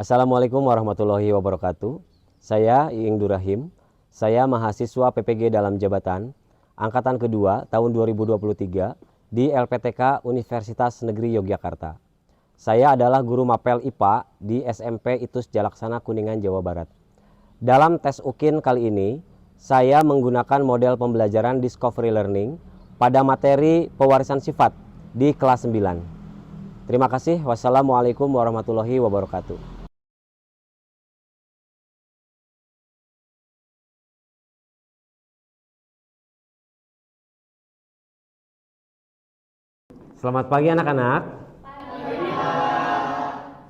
Assalamualaikum warahmatullahi wabarakatuh. Saya Iing Durahim. Saya mahasiswa PPG dalam jabatan angkatan kedua tahun 2023 di LPTK Universitas Negeri Yogyakarta. Saya adalah guru mapel IPA di SMP Itus Jalaksana Kuningan, Jawa Barat. Dalam tes UKIN kali ini, saya menggunakan model pembelajaran Discovery Learning pada materi pewarisan sifat di kelas 9. Terima kasih. Wassalamualaikum warahmatullahi wabarakatuh. Selamat pagi anak-anak.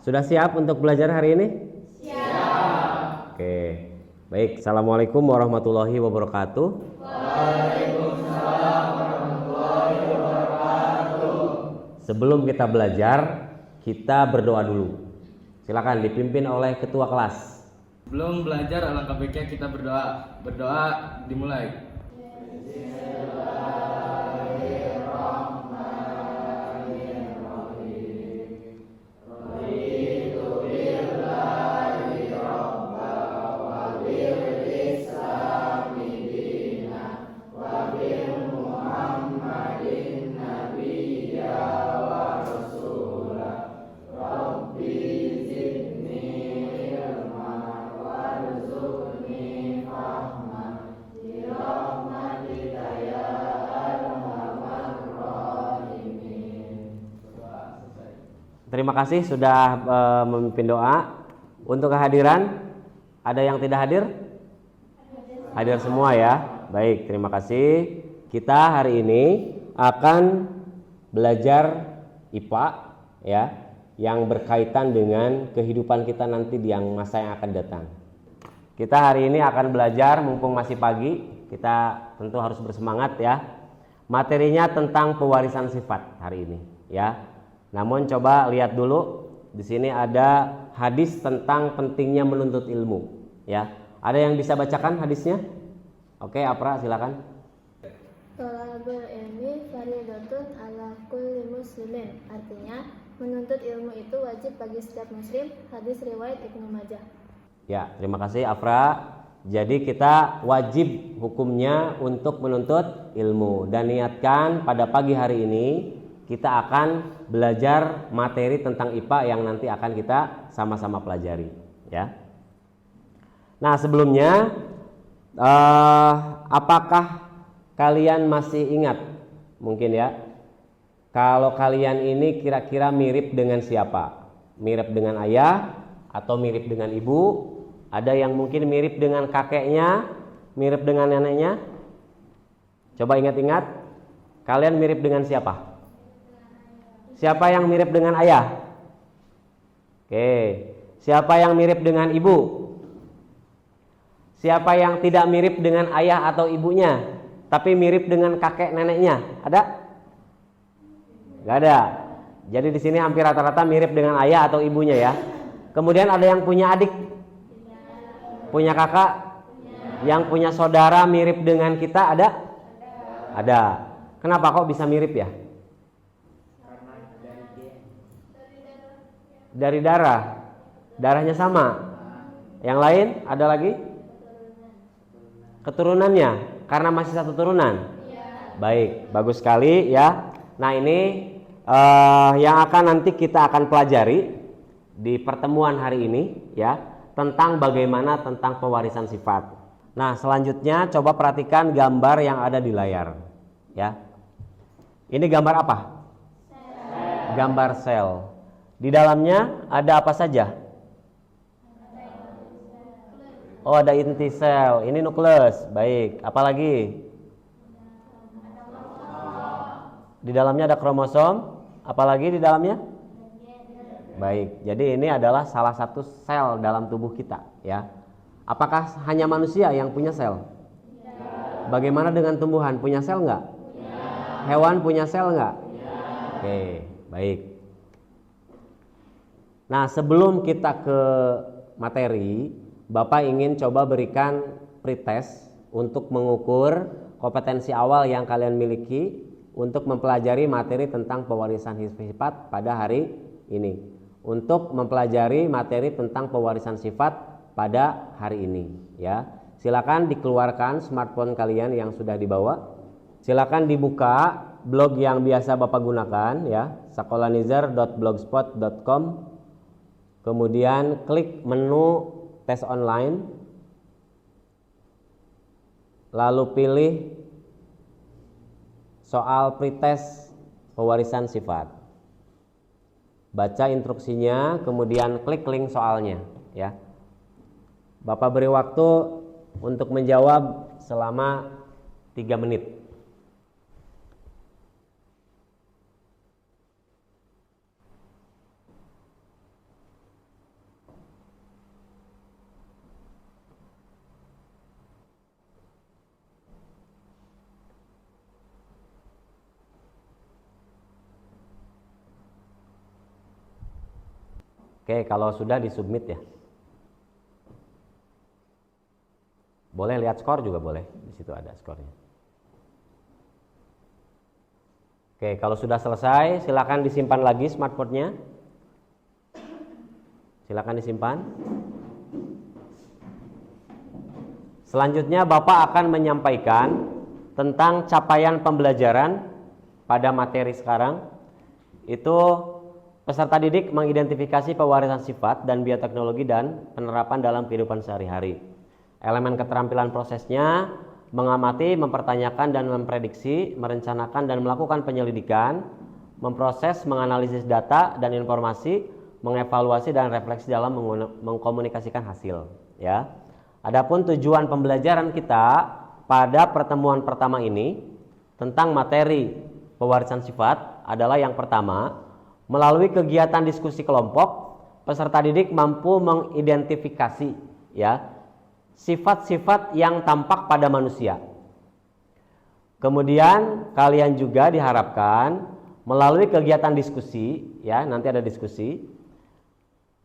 Sudah siap untuk belajar hari ini? Siap. Oke, baik. Assalamualaikum warahmatullahi wabarakatuh. Waalaikumsalam warahmatullahi wabarakatuh. Sebelum kita belajar, kita berdoa dulu. Silakan dipimpin oleh ketua kelas. Sebelum belajar alangkah baiknya kita berdoa. Berdoa dimulai. Terima kasih sudah memimpin doa. Untuk kehadiran, ada yang tidak hadir? Hadir semua ya. Baik, terima kasih. Kita hari ini akan belajar IPA ya, yang berkaitan dengan kehidupan kita nanti di masa yang akan datang. Kita hari ini akan belajar mumpung masih pagi, kita tentu harus bersemangat ya. Materinya tentang pewarisan sifat hari ini ya. Namun coba lihat dulu, di sini ada hadis tentang pentingnya menuntut ilmu ya. Ada yang bisa bacakan hadisnya? Oke, Apra silakan. Thalabul ilmi fardhatun ala kulli muslimin. Artinya, menuntut ilmu itu wajib bagi setiap muslim. Hadis riwayat Ibnu Majah. Ya, terima kasih Afra. Jadi kita wajib hukumnya untuk menuntut ilmu, dan niatkan pada pagi hari ini kita akan belajar materi tentang IPA yang nanti akan kita sama-sama pelajari ya. Nah, sebelumnya apakah kalian masih ingat mungkin ya, kalau kalian ini kira-kira mirip dengan siapa? Mirip dengan ayah atau mirip dengan ibu? Ada yang mungkin mirip dengan kakeknya, mirip dengan neneknya? Coba ingat-ingat, kalian mirip dengan siapa? Siapa yang mirip dengan ayah? Oke. Siapa yang mirip dengan ibu? Siapa yang tidak mirip dengan ayah atau ibunya, tapi mirip dengan kakek neneknya? Ada? Gak ada. Jadi di sini hampir rata-rata mirip dengan ayah atau ibunya ya. Kemudian ada yang punya adik? Punya kakak? Yang punya saudara mirip dengan kita? Ada? Ada. Kenapa kok bisa mirip ya? Dari darah. Darahnya sama. Yang lain ada lagi? Keturunannya, karena masih satu turunan. Baik, bagus sekali ya. Nah, ini yang akan nanti kita akan pelajari di pertemuan hari ini ya, tentang bagaimana tentang pewarisan sifat. Nah, selanjutnya coba perhatikan gambar yang ada di layar ya. Ini gambar apa? Sel. Gambar sel. Di dalamnya ada apa saja? Oh, ada inti sel. Ini nukleus. Baik. Apalagi? Di dalamnya ada kromosom. Apalagi di dalamnya? Baik. Jadi ini adalah salah satu sel dalam tubuh kita, ya. Apakah hanya manusia yang punya sel? Bagaimana dengan tumbuhan? Punya sel enggak? Hewan punya sel enggak? Oke, baik. Nah, sebelum kita ke materi, Bapak ingin coba berikan pretest untuk mengukur kompetensi awal yang kalian miliki untuk mempelajari materi tentang pewarisan sifat pada hari ini. untuk mempelajari materi tentang pewarisan sifat pada hari ini ya. Silakan dikeluarkan smartphone kalian yang sudah dibawa. Silakan dibuka blog yang biasa Bapak gunakan ya, sekolahnizer.blogspot.com. Kemudian klik menu tes online. Lalu pilih soal pretest pewarisan sifat. Baca instruksinya, kemudian klik link soalnya ya. Bapak beri waktu untuk menjawab selama 3 menit. Oke, kalau sudah disubmit ya. Boleh lihat skor juga boleh, di situ ada skornya. Oke, kalau sudah selesai, silakan disimpan lagi smartphone-nya. Silakan disimpan. Selanjutnya Bapak akan menyampaikan tentang capaian pembelajaran pada materi sekarang. Itu peserta didik mengidentifikasi pewarisan sifat dan bioteknologi dan penerapan dalam kehidupan sehari-hari. Elemen keterampilan prosesnya mengamati, mempertanyakan dan memprediksi, merencanakan dan melakukan penyelidikan, memproses, menganalisis data dan informasi, mengevaluasi dan refleksi dalam mengkomunikasikan hasil. Ya. Adapun tujuan pembelajaran kita pada pertemuan pertama ini tentang materi pewarisan sifat adalah yang pertama, melalui kegiatan diskusi kelompok, peserta didik mampu mengidentifikasi ya sifat-sifat yang tampak pada manusia. Kemudian kalian juga diharapkan melalui kegiatan diskusi ya, nanti ada diskusi,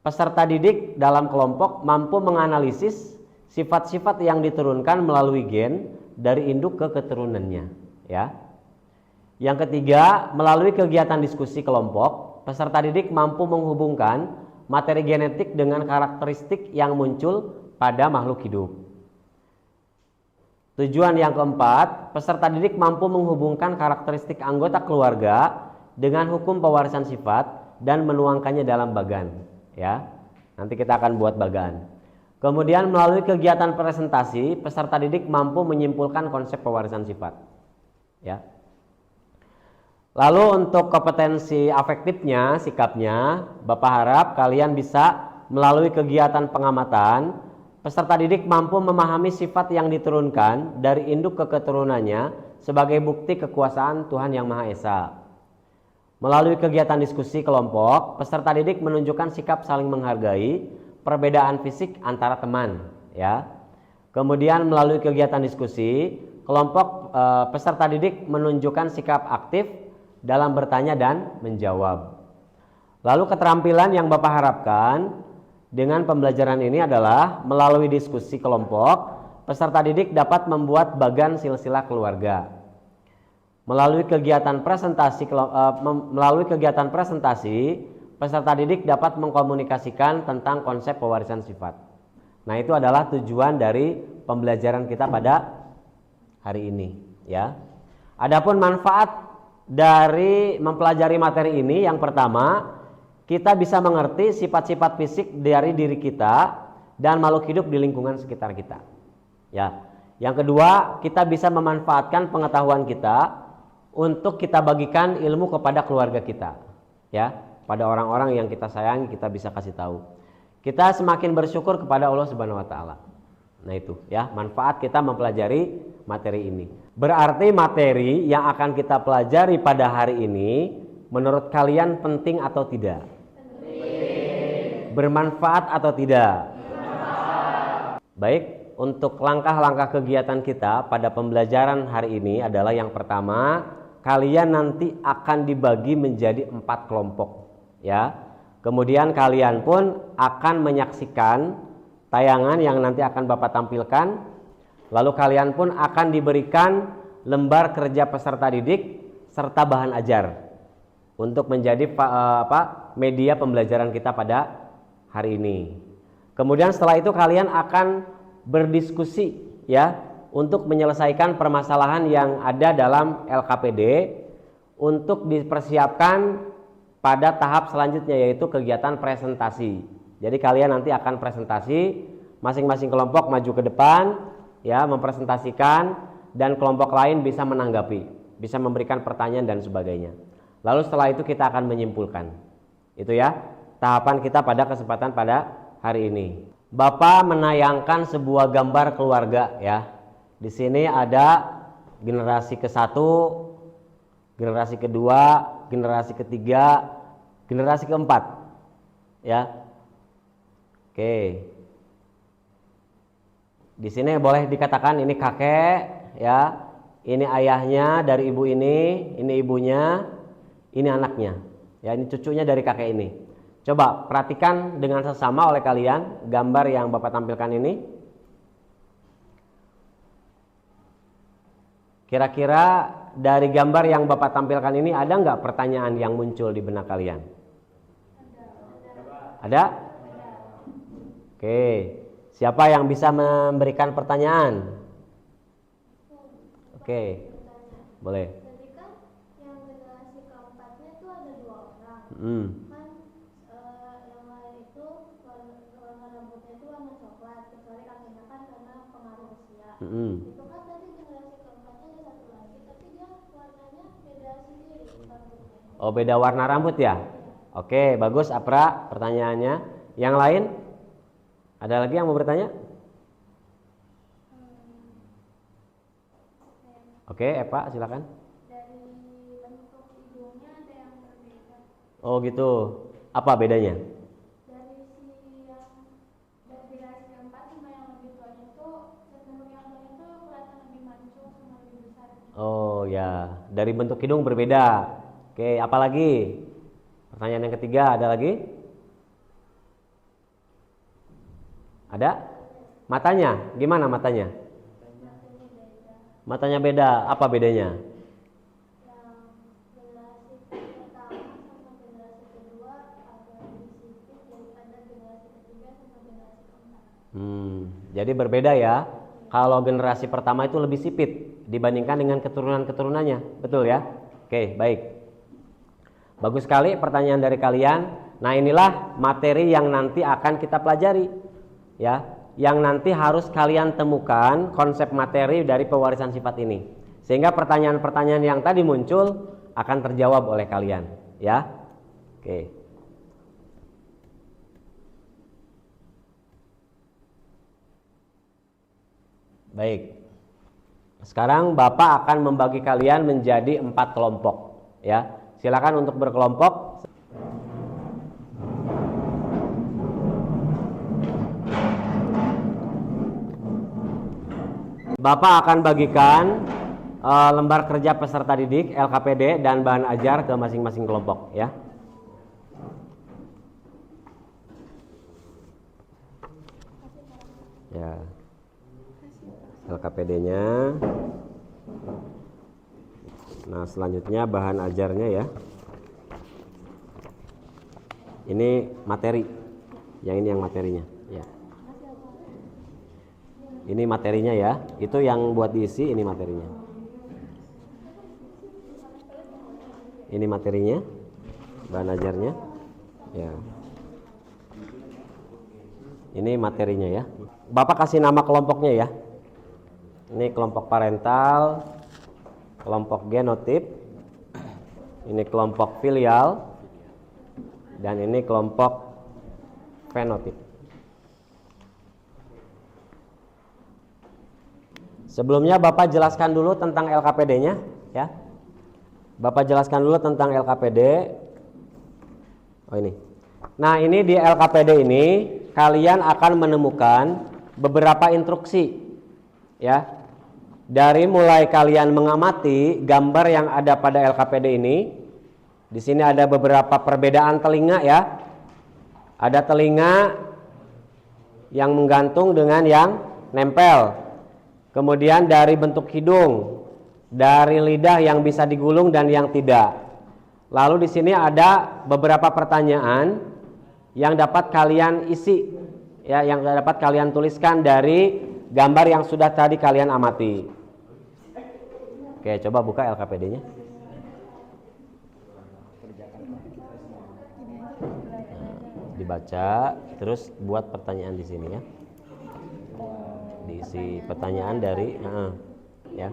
peserta didik dalam kelompok mampu menganalisis sifat-sifat yang diturunkan melalui gen dari induk ke keturunannya ya. Yang ketiga, melalui kegiatan diskusi kelompok, peserta didik mampu menghubungkan materi genetik dengan karakteristik yang muncul pada makhluk hidup. Tujuan yang keempat, peserta didik mampu menghubungkan karakteristik anggota keluarga dengan hukum pewarisan sifat dan menuangkannya dalam bagan. Ya, nanti kita akan buat bagan. Kemudian melalui kegiatan presentasi, peserta didik mampu menyimpulkan konsep pewarisan sifat. Ya. Lalu untuk kompetensi afektifnya, sikapnya, Bapak harap kalian bisa melalui kegiatan pengamatan, peserta didik mampu memahami sifat yang diturunkan dari induk ke keturunannya sebagai bukti kekuasaan Tuhan Yang Maha Esa. Melalui kegiatan diskusi kelompok, peserta didik menunjukkan sikap saling menghargai perbedaan fisik antara teman. Ya. Kemudian melalui kegiatan diskusi, kelompok peserta didik menunjukkan sikap aktif dalam bertanya dan menjawab. Lalu keterampilan yang Bapak harapkan dengan pembelajaran ini adalah melalui diskusi kelompok, peserta didik dapat membuat bagan silsilah keluarga. Melalui kegiatan presentasi, peserta didik dapat mengkomunikasikan tentang konsep pewarisan sifat. Nah, itu adalah tujuan dari pembelajaran kita pada hari ini, ya. Adapun manfaat dari mempelajari materi ini, yang pertama, kita bisa mengerti sifat-sifat fisik dari diri kita dan makhluk hidup di lingkungan sekitar kita. Ya. Yang kedua, kita bisa memanfaatkan pengetahuan kita untuk kita bagikan ilmu kepada keluarga kita. Ya, pada orang-orang yang kita sayangi kita bisa kasih tahu. Kita semakin bersyukur kepada Allah Subhanahu wa taala. Nah, itu ya, manfaat kita mempelajari materi ini. Berarti materi yang akan kita pelajari pada hari ini menurut kalian penting atau tidak? Bermanfaat atau tidak? Baik, untuk langkah-langkah kegiatan kita pada pembelajaran hari ini adalah yang pertama, kalian nanti akan dibagi menjadi 4 kelompok, ya. Kemudian kalian pun akan menyaksikan tayangan yang nanti akan Bapak tampilkan. Lalu kalian pun akan diberikan lembar kerja peserta didik serta bahan ajar. untuk menjadi media pembelajaran kita pada hari ini. Kemudian setelah itu kalian akan berdiskusi ya untuk menyelesaikan permasalahan yang ada dalam LKPD untuk dipersiapkan pada tahap selanjutnya, yaitu kegiatan presentasi. Jadi kalian nanti akan presentasi, masing-masing kelompok maju ke depan ya, mempresentasikan, dan kelompok lain bisa menanggapi, bisa memberikan pertanyaan dan sebagainya. Lalu setelah itu kita akan menyimpulkan. Itu ya tahapan kita pada kesempatan pada hari ini. Bapak menayangkan sebuah gambar keluarga ya. Di sini ada generasi ke-1, generasi kedua, generasi ketiga, generasi keempat ya. Oke. Di sini boleh dikatakan ini kakek ya, ini ayahnya dari ibu ini ibunya, ini anaknya ya, ini cucunya dari kakek ini. Coba perhatikan dengan sesama oleh kalian gambar yang Bapak tampilkan ini. Kira-kira dari gambar yang Bapak tampilkan ini ada nggak pertanyaan yang muncul di benak kalian? Ada? Oke, siapa yang bisa memberikan pertanyaan? Oke, boleh. Tadi kan yang generasi keempatnya itu ada 2 orang. Kan yang lain itu warna rambutnya itu warna coklat, kecuali kakinya kan karena pengaruh usia. Itu kan tadi generasi keempatnya ada 1 lagi, tapi dia warnanya beda sendiri rambutnya. Oh, beda warna rambut ya? Oke, bagus Apra pertanyaannya. Yang lain? Ada lagi yang mau bertanya? Oke, Eva silakan. Dari bentuk hidungnya ada yang berbeda. Oh gitu. Apa bedanya? Dari generasi keempat sama yang lebih tuanya itu cenderung yang tuanya itu kelihatan lebih mancung sama lebih besar. Oh ya, dari bentuk hidung berbeda. Oke, apa lagi? Pertanyaan yang ketiga, ada lagi? Ada? Matanya, gimana matanya? Matanya beda, apa bedanya? Yang generasi pertama sama generasi kedua agak lebih sipit daripada generasi ketiga sama generasi keempat. Jadi berbeda ya. Kalau generasi pertama itu lebih sipit dibandingkan dengan keturunan-keturunannya, betul ya? Oke, baik. Bagus sekali pertanyaan dari kalian. Nah, inilah materi yang nanti akan kita pelajari ya, yang nanti harus kalian temukan konsep materi dari pewarisan sifat ini, sehingga pertanyaan-pertanyaan yang tadi muncul akan terjawab oleh kalian ya. Oke. Baik. Sekarang Bapak akan membagi kalian menjadi 4 kelompok ya. Silakan untuk berkelompok. Bapak akan bagikan lembar kerja peserta didik LKPD dan bahan ajar ke masing-masing kelompok ya. Ya. LKPD-nya. Nah, selanjutnya bahan ajarnya ya. Ini materi. Yang ini yang materinya ya. Ini materinya ya. Itu yang buat diisi, ini materinya. Ini materinya. Bahan ajarnya. Ya. Ini materinya ya. Bapak kasih nama kelompoknya ya. Ini kelompok parental, kelompok genotip, ini kelompok filial, dan ini kelompok fenotip. Sebelumnya Bapak jelaskan dulu tentang LKPD-nya ya. Bapak jelaskan dulu tentang LKPD. Oh ini. Nah, ini di LKPD ini kalian akan menemukan beberapa instruksi ya. Dari mulai kalian mengamati gambar yang ada pada LKPD ini. Di sini ada beberapa perbedaan telinga ya. Ada telinga yang menggantung dengan yang nempel. Kemudian dari bentuk hidung, dari lidah yang bisa digulung dan yang tidak. Lalu di sini ada beberapa pertanyaan yang dapat kalian isi, ya, yang dapat kalian tuliskan dari gambar yang sudah tadi kalian amati. Oke, coba buka LKPD-nya. Dibaca, terus buat pertanyaan di sini ya. Diisi pertanyaan dari, ya.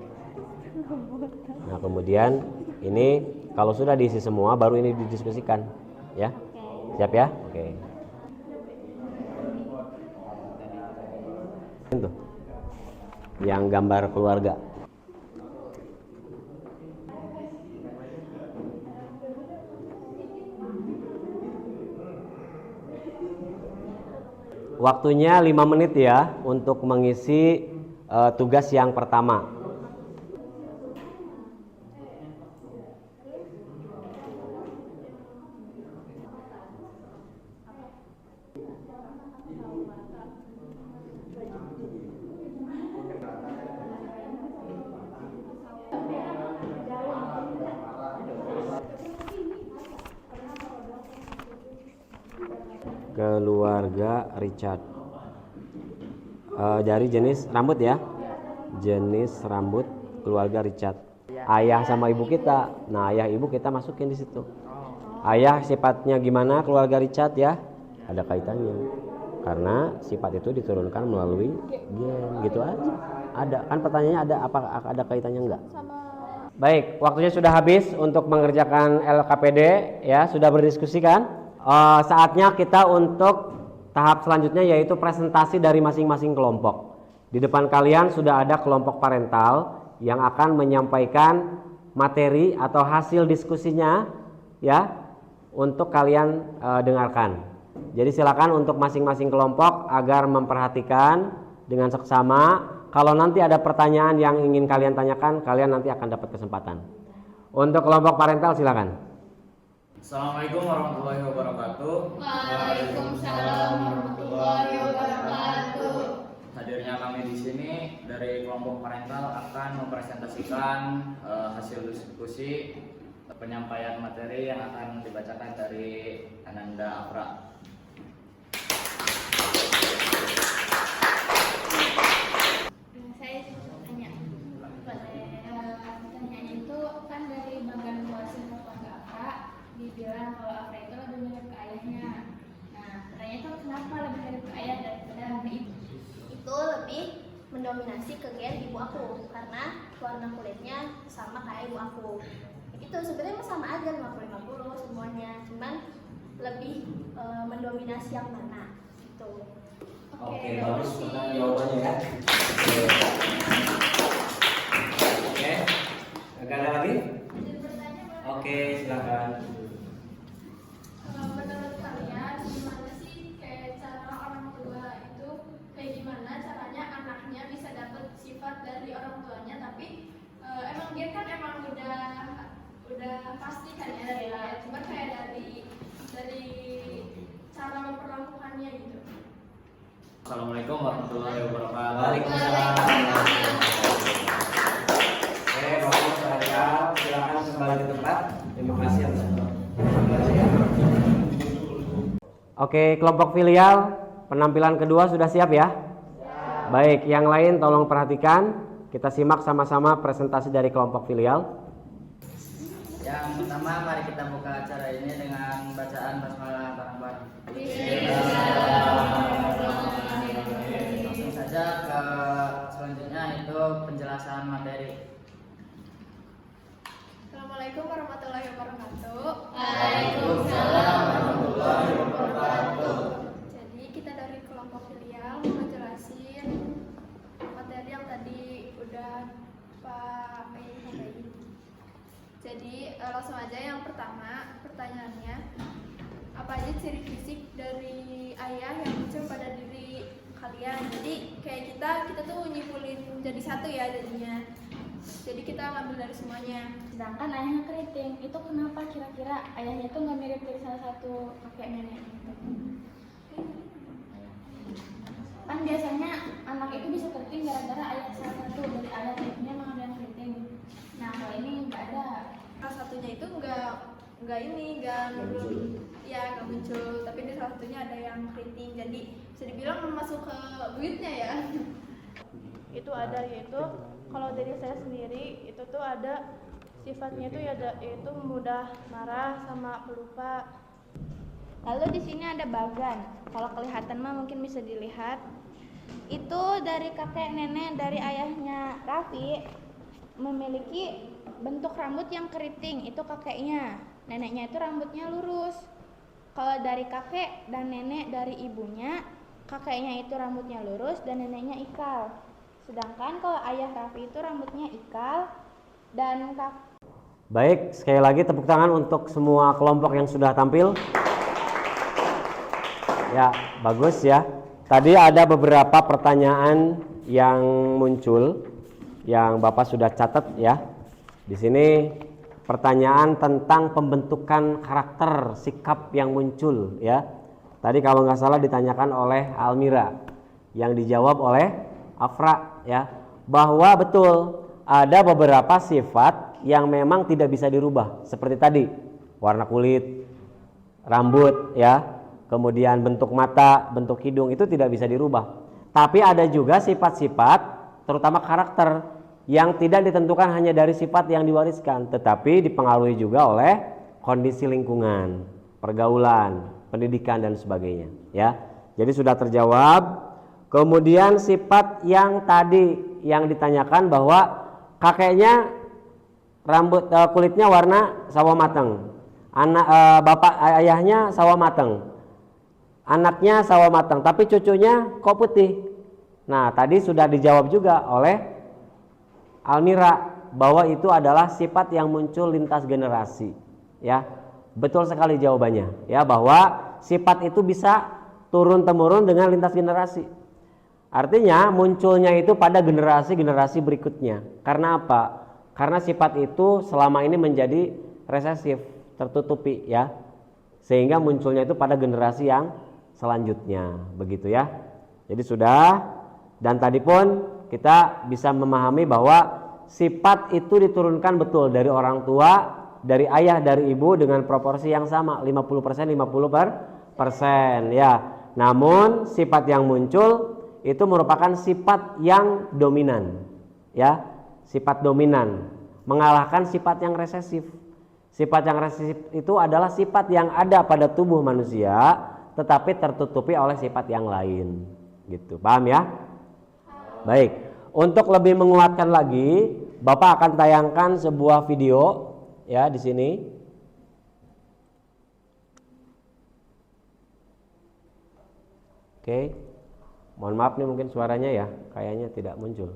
Nah, kemudian ini kalau sudah diisi semua, baru ini didiskusikan, ya. Siap ya? Oke. Itu yang gambar keluarga. Waktunya 5 menit ya untuk mengisi tugas yang pertama. Keluarga Richard. Dari jenis rambut ya. Jenis rambut keluarga Richard. Ayah sama ibu kita. Nah, ayah ibu kita masukin di situ. Ayah sifatnya gimana keluarga Richard ya? Ada kaitannya. Karena sifat itu diturunkan melalui gen, gitu aja. Ada kan pertanyaannya, ada apa, ada kaitannya enggak? Baik, waktunya sudah habis untuk mengerjakan LKPD ya, sudah berdiskusi kan? Saatnya kita untuk tahap selanjutnya, yaitu presentasi dari masing-masing kelompok. Di depan kalian sudah ada kelompok parental yang akan menyampaikan materi atau hasil diskusinya ya untuk kalian dengarkan. Jadi silakan untuk masing-masing kelompok agar memperhatikan dengan seksama. Kalau nanti ada pertanyaan yang ingin kalian tanyakan, kalian nanti akan dapat kesempatan. Untuk kelompok parental silakan. Assalamualaikum warahmatullahi wabarakatuh. Waalaikumsalam warahmatullahi wabarakatuh. Hadirnya kami di sini dari kelompok parental akan mempresentasikan hasil diskusi penyampaian materi yang akan dibacakan dari Ananda Afra. Saya tanya, pertanyaannya itu kan dari bagian kuasa keluarga Afra dibilang kalau Afra itu lebih mirip ke ayahnya. Nah, pertanyaan itu kenapa lebih mirip ke ayah daripada ibu? Itu lebih mendominasi ke gen ibu aku karena warna kulitnya sama kayak ibu aku. Itu sebenarnya sama aja 50-50 semuanya, cuman lebih mendominasi yang mana gitu. Oke, bagus pertanyaan jawabannya ya. Oke, agak ada lagi? Oke, silakan. Menurut kalian gimana sih kayak cara orang tua itu kayak gimana caranya anaknya bisa dapat sifat dari orang tuanya, tapi emang dia kan emang udah pasti kan ya, cuma kayak dari cara memperlakukannya gitu. Assalamualaikum warahmatullahi wabarakatuh. Waalaikumsalam. Oke, bagus parental, silakan kembali ke tempat. Terima kasih atas pembelajaran. Oke, kelompok filial penampilan kedua sudah siap ya? Baik, yang lain tolong perhatikan. Kita simak sama-sama presentasi dari kelompok filial. Yang pertama, mari kita buka acara ini dengan bacaan basmalah bareng-bareng. Langsung saja ke selanjutnya, itu penjelasan materi. Assalamualaikum warahmatullahi wabarakatuh. Waalaikumsalam warahmatullahi wabarakatuh. Jadi kita dari kelompok filial mau ngejelasin materi yang tadi udah Pak Mei sampaikan. Jadi langsung aja yang pertama, pertanyaannya, apa aja ciri fisik dari ayah yang muncul pada diri kalian? Jadi kayak kita tuh nyimpulin jadi satu ya jadinya. Jadi kita ngambil dari semuanya. Sedangkan ayahnya keriting, itu kenapa kira-kira ayahnya itu nggak mirip dari salah satu kakek nenek gitu? Kan biasanya anak itu bisa keriting gara-gara ayah salah satu dari ayah ibunya memang ada yang keriting. Nah kalau ini nggak ada. Salah satunya itu nggak nurun, ya nggak muncul. Tapi di salah satunya ada yang keriting, jadi bisa dibilang masuk ke duitnya ya. Itu ada, yaitu kalau dari saya sendiri itu tuh ada sifatnya itu ya yaitu mudah marah sama pelupa. Lalu di sini ada bagan. Kalau kelihatan mah mungkin bisa dilihat. Itu dari kakek nenek dari ayahnya Raffi memiliki bentuk rambut yang keriting, itu kakeknya. Neneknya itu rambutnya lurus. Kalau dari kakek dan nenek dari ibunya, kakeknya itu rambutnya lurus dan neneknya ikal. Sedangkan kalau ayah Raffi itu rambutnya ikal dan Baik, sekali lagi tepuk tangan untuk semua kelompok yang sudah tampil. Ya, bagus ya. Tadi ada beberapa pertanyaan yang muncul yang Bapak sudah catat ya. Di sini pertanyaan tentang pembentukan karakter sikap yang muncul ya. Tadi kalau nggak salah ditanyakan oleh Almira, yang dijawab oleh Afra ya, bahwa betul ada beberapa sifat yang memang tidak bisa dirubah seperti tadi, warna kulit, rambut ya. Kemudian bentuk mata, bentuk hidung itu tidak bisa dirubah. Tapi ada juga sifat-sifat, terutama karakter, yang tidak ditentukan hanya dari sifat yang diwariskan, tetapi dipengaruhi juga oleh kondisi lingkungan, pergaulan, pendidikan dan sebagainya. Ya, jadi sudah terjawab. Kemudian sifat yang tadi yang ditanyakan bahwa kakeknya kulitnya warna sawo mateng, bapak ayahnya sawo mateng. Anaknya sawo matang, tapi cucunya kok putih. Nah, tadi sudah dijawab juga oleh Almira bahwa itu adalah sifat yang muncul lintas generasi. Ya, betul sekali jawabannya. Ya, bahwa sifat itu bisa turun temurun dengan lintas generasi. Artinya munculnya itu pada generasi-generasi berikutnya. Karena apa? Karena sifat itu selama ini menjadi resesif, tertutupi ya. Sehingga munculnya itu pada generasi yang selanjutnya, begitu ya. Jadi sudah, dan tadi pun kita bisa memahami bahwa sifat itu diturunkan betul dari orang tua, dari ayah, dari ibu dengan proporsi yang sama, 50% 50% ya. Namun sifat yang muncul itu merupakan sifat yang dominan ya, sifat dominan mengalahkan sifat yang resesif. Sifat yang resesif itu adalah sifat yang ada pada tubuh manusia tetapi tertutupi oleh sifat yang lain. Gitu. Paham ya? Baik. Untuk lebih menguatkan lagi, Bapak akan tayangkan sebuah video ya di sini. Oke. Mohon maaf nih mungkin suaranya ya kayaknya tidak muncul.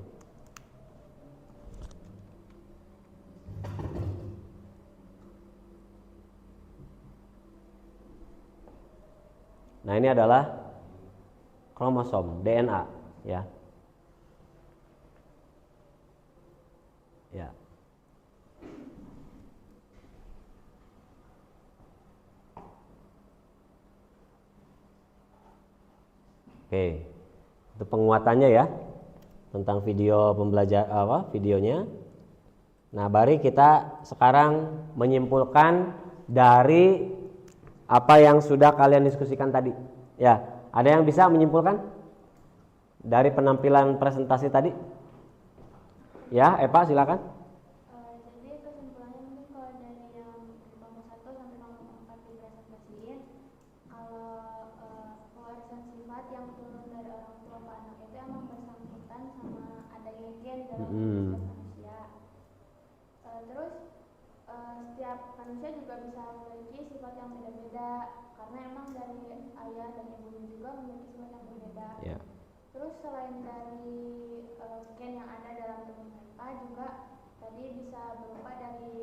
Nah, ini adalah kromosom DNA ya. Ya. Oke. Itu penguatannya ya tentang video videonya. Nah, mari kita sekarang menyimpulkan dari apa yang sudah kalian diskusikan tadi. Ya, ada yang bisa menyimpulkan dari penampilan presentasi tadi? Ya, Eva silakan. Jadi kesimpulannya mungkin kalau dari yang kelompok 1 sampai kelompok 4 dipresentasiin, kalau pewarisan sifat yang turun dari orang tua ke anak itu emang bersangkutan sama adanya gen dalam setiap manusia. Terus setiap manusia juga bisa memiliki sifat yang beda-beda karena emang dari ayah dan ibunya juga memiliki sifat yang berbeda. Yeah. Terus selain dari gen yang ada dalam tubuh mereka juga tadi bisa berupa dari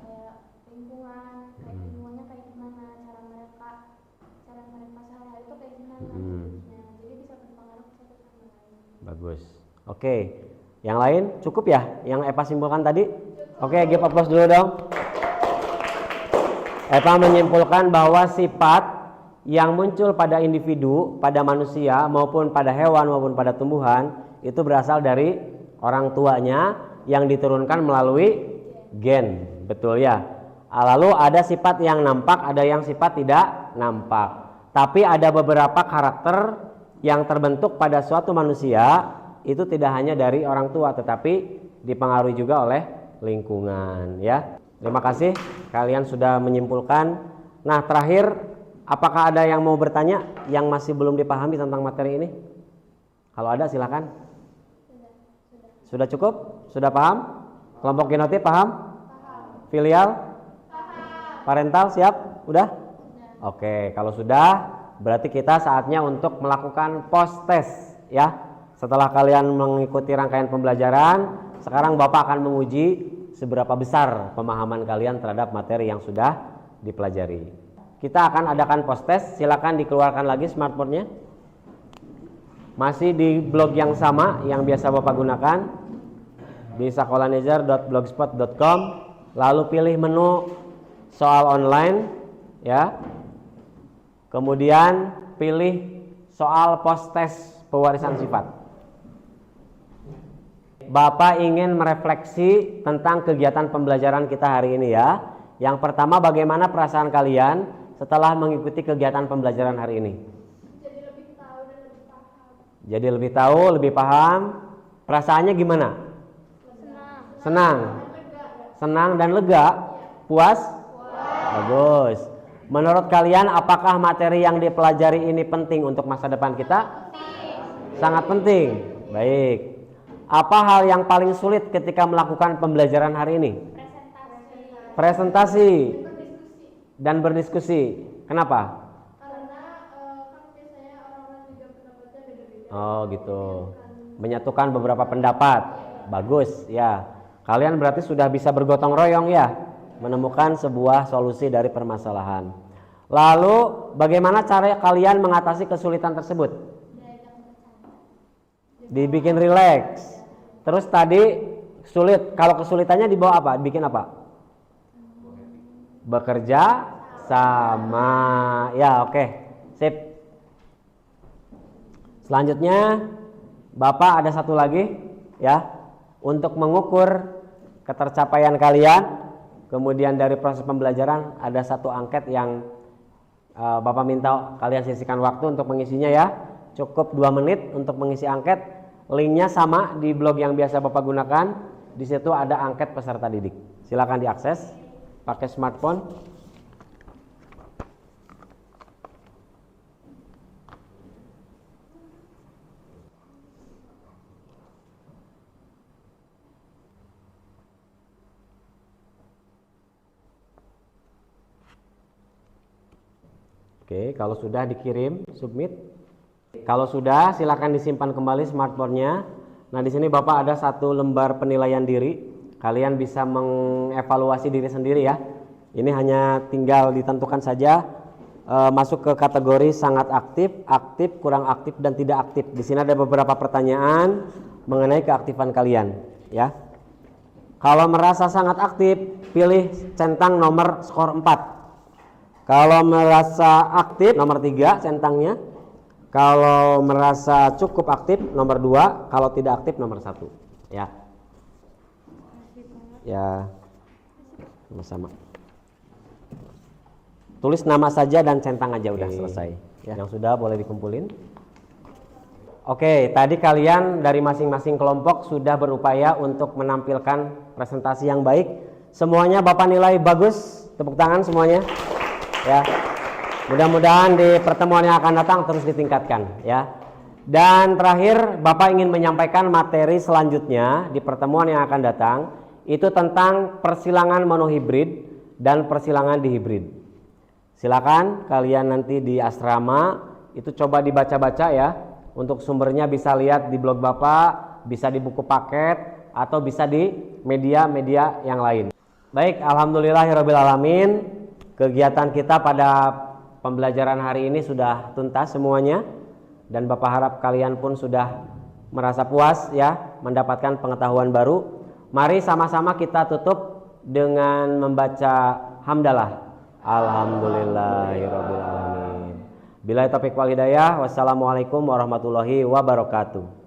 kayak lingkungan, kayak lingkungannya kayak gimana, cara mereka sehari-hari itu kayak gimana hidupnya. Jadi bisa berpengaruh satu sama lain. Bagus. Oke. Yang lain cukup ya? Yang Eva simpulkan tadi? Oke, give applause dulu dong. Eva menyimpulkan bahwa sifat yang muncul pada individu, pada manusia maupun pada hewan maupun pada tumbuhan itu berasal dari orang tuanya yang diturunkan melalui gen. Betul ya? Lalu ada sifat yang nampak, ada yang sifat tidak nampak. Tapi ada beberapa karakter yang terbentuk pada suatu manusia itu tidak hanya dari orang tua, tetapi dipengaruhi juga oleh lingkungan, ya. Terima kasih, kalian sudah menyimpulkan. Nah, terakhir, apakah ada yang mau bertanya yang masih belum dipahami tentang materi ini? Kalau ada silakan. Sudah cukup? Sudah paham? Kelompok genotif paham? Filial? Parental siap? Udah? Oke, kalau sudah berarti kita saatnya untuk melakukan post test, ya. Setelah kalian mengikuti rangkaian pembelajaran, sekarang Bapak akan menguji seberapa besar pemahaman kalian terhadap materi yang sudah dipelajari. Kita akan adakan post test, silakan dikeluarkan lagi smartphone-nya. Masih di blog yang sama yang biasa Bapak gunakan di sakolanejar.blogspot.com, lalu pilih menu soal online, ya. Kemudian pilih soal post test pewarisan sifat. Bapak ingin merefleksi tentang kegiatan pembelajaran kita hari ini, ya. Yang pertama, bagaimana perasaan kalian setelah mengikuti kegiatan pembelajaran hari ini? Jadi lebih tahu dan lebih paham. Jadi lebih tahu, lebih paham. Perasaannya gimana? Senang. Senang dan lega. Puas? Bagus. Menurut kalian apakah materi yang dipelajari ini penting untuk masa depan kita? Sangat penting. Baik. Apa hal yang paling sulit ketika melakukan pembelajaran hari ini? Presentasi dan berdiskusi. Kenapa? Karena kan biasanya orang-orang juga pendapatnya beda-beda. Oh gitu. Menyatukan beberapa pendapat. Bagus ya. Kalian berarti sudah bisa bergotong royong ya, menemukan sebuah solusi dari permasalahan. Lalu bagaimana cara kalian mengatasi kesulitan tersebut? Dibikin rileks. Terus tadi sulit, kalau kesulitannya dibawa apa? Bikin apa? Bekerja sama. Ya, oke. Sip. Selanjutnya Bapak ada satu lagi ya, untuk mengukur ketercapaian kalian. Kemudian dari proses pembelajaran ada satu angket yang Bapak minta kalian sisihkan waktu untuk mengisinya ya. Cukup 2 menit untuk mengisi angket. Linknya sama di blog yang biasa Bapak gunakan. Di situ ada angket peserta didik. Silakan diakses pakai smartphone. Oke, kalau sudah dikirim, submit. Kalau sudah, silakan disimpan kembali smartphone-nya. Nah, di sini Bapak ada satu lembar penilaian diri. Kalian bisa mengevaluasi diri sendiri ya. Ini hanya tinggal ditentukan saja masuk ke kategori sangat aktif, aktif, kurang aktif, dan tidak aktif. Di sini ada beberapa pertanyaan mengenai keaktifan kalian ya. Kalau merasa sangat aktif, pilih centang nomor skor 4. Kalau merasa aktif, nomor 3 centangnya. Kalau merasa cukup aktif, nomor 2. Kalau tidak aktif, nomor 1. Ya. Ya. Sama-sama. Tulis nama saja dan centang aja udah selesai. Ya. Yang sudah boleh dikumpulin. Oke, tadi kalian dari masing-masing kelompok sudah berupaya untuk menampilkan presentasi yang baik. Semuanya Bapak nilai bagus. Tepuk tangan semuanya. Ya. Mudah-mudahan di pertemuan yang akan datang terus ditingkatkan ya. Dan terakhir Bapak ingin menyampaikan materi selanjutnya di pertemuan yang akan datang itu tentang persilangan monohibrid dan persilangan dihibrid. Silakan kalian nanti di asrama itu coba dibaca-baca ya. Untuk sumbernya bisa lihat di blog Bapak, bisa di buku paket atau bisa di media-media yang lain. Baik, alhamdulillahirabbil alamin. Kegiatan kita pada pembelajaran hari ini sudah tuntas semuanya dan Bapak harap kalian pun sudah merasa puas ya mendapatkan pengetahuan baru. Mari sama-sama kita tutup dengan membaca hamdalah. Alhamdulillahirabbil alamin. Billahi taufiq wal hidayah. Wassalamualaikum warahmatullahi wabarakatuh.